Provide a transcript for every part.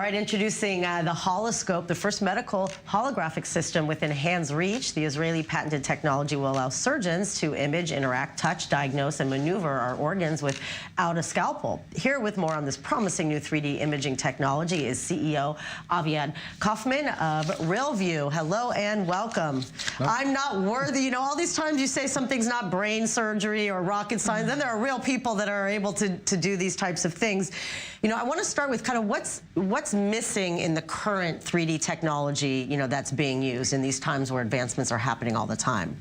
All right, introducing the Holoscope, the first medical holographic system within hand's reach. The Israeli patented technology will allow surgeons to image, interact, touch, diagnose, and maneuver our organs without a scalpel. Here with more on this promising new 3D imaging technology is CEO Aviad Kaufman of RealView. Hello and welcome. I'm not worthy. You know, all these times you say something's not brain surgery or rocket science, then there are real people that are able to do these types of things. You know, I want to start with kind of what's missing in the current 3D technology, you know, that's being used in these times where advancements are happening all the time.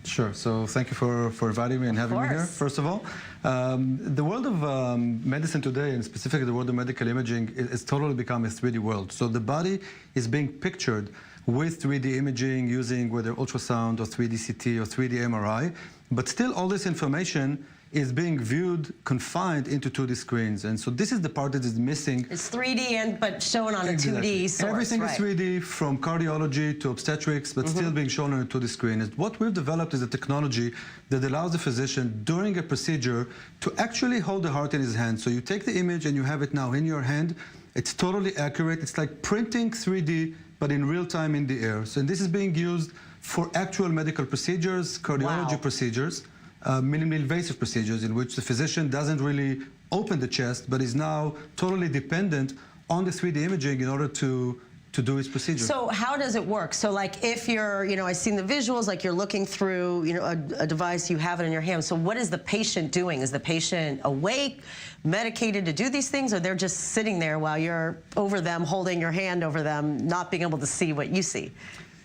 Sure. So thank you for inviting me and having me here, first of all. The world of medicine today, and specifically the world of medical imaging, is totally become a 3D world. So the body is being pictured with 3D imaging using whether ultrasound or 3D CT or 3D MRI, but still all this information is being viewed confined into 2D screens. And so this is the part that is missing. It's 3D but shown on a 2D source. Everything is 3D from cardiology to obstetrics, but still being shown on a 2D screen. And what we've developed is a technology that allows the physician during a procedure to actually hold the heart in his hand. So you take the image and you have it now in your hand. It's totally accurate. It's like printing 3D, but in real time in the air. So this is being used for actual medical procedures, cardiology procedures. Minimally invasive procedures in which the physician doesn't really open the chest, but is now totally dependent on the 3D imaging in order to do his procedure. So how does it work? So like if you're, you know, I've seen the visuals, like you're looking through, you know, a device, you have it in your hand. So what is the patient doing? Is the patient awake, medicated to do these things, or they're just sitting there while you're over them, holding your hand over them, not being able to see what you see?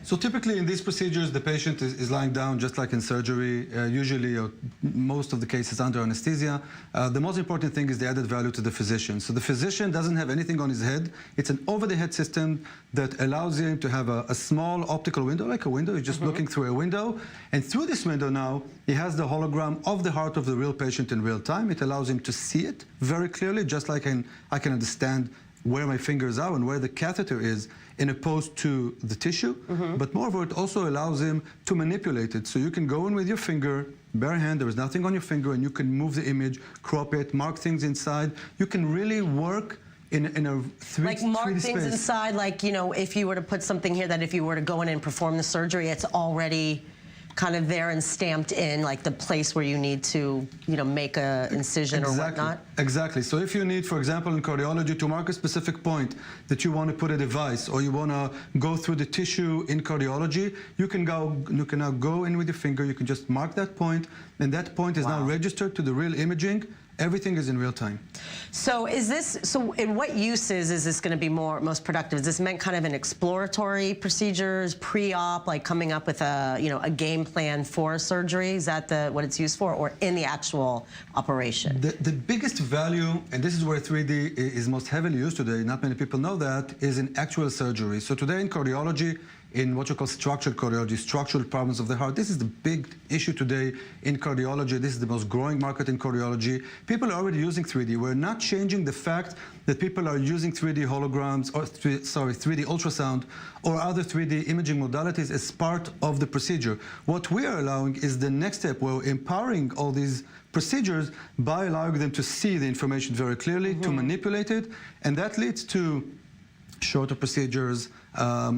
So typically in these procedures, the patient is lying down just like in surgery, usually or most of the cases under anesthesia. The most important thing is the added value to the physician. So the physician doesn't have anything on his head. It's an over-the-head system that allows him to have a small optical window, like a window. He's just looking through a window. And through this window now, he has the hologram of the heart of the real patient in real time. It allows him to see it very clearly, just like I can understand where my fingers are and where the catheter is, in opposed to the tissue. But moreover, it also allows him to manipulate it. So you can go in with your finger, bare hand, there is nothing on your finger, and you can move the image, crop it, mark things inside. You can really work in a 3D like mark things space. inside, like, you know, if you were to put something here that if you were to go in and perform the surgery, it's already kind of there and stamped in, like the place where you need to, you know, make a incision or whatnot? Exactly. So if you need, for example, in cardiology, to mark a specific point that you want to put a device, or you want to go through the tissue in cardiology, you can now go in with your finger, you can just mark that point, and that point is now registered to the real imaging. Everything is in real time. So in what uses is this going to be most productive? Is this meant kind of an exploratory procedures, pre-op, like coming up with a, you know, a game plan for surgery? Is that what it's used for, or in the actual operation? The biggest value, and this is where 3D is most heavily used today, not many people know that, is in actual surgery. So today in cardiology, in what you call structural cardiology, structural problems of the heart. This is the big issue today in cardiology. This is the most growing market in cardiology. People are already using 3D. We're not changing the fact that people are using 3D holograms, or 3D ultrasound, or other 3D imaging modalities as part of the procedure. What we are allowing is the next step. We're empowering all these procedures by allowing them to see the information very clearly, to manipulate it, and that leads to shorter procedures,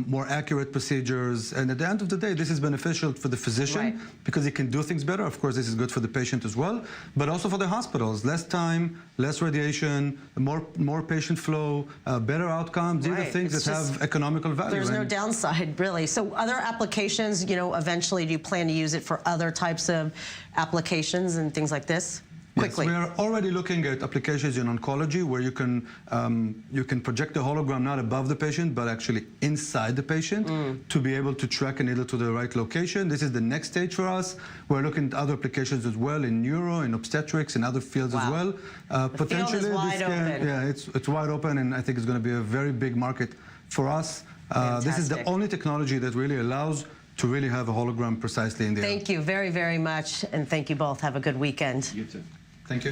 more accurate procedures, and at the end of the day, this is beneficial for the physician because he can do things better. Of course, this is good for the patient as well, but also for the hospitals. Less time, less radiation, more patient flow, better outcomes. These are things that have economical value. There's no downside, really. So other applications, you know, eventually do you plan to use it for other types of applications and things like this? Quickly. Yes, we are already looking at applications in oncology where you can project a hologram not above the patient, but actually inside the patient to be able to track a needle to the right location. This is the next stage for us. We're looking at other applications as well in neuro, in obstetrics, in other fields as well. Potentially, field is wide open. Yeah, it's wide open, and I think it's going to be a very big market for us. This is the only technology that really allows to really have a hologram precisely in the air. Thank you very, very much, and thank you both. Have a good weekend. You too. Thank you.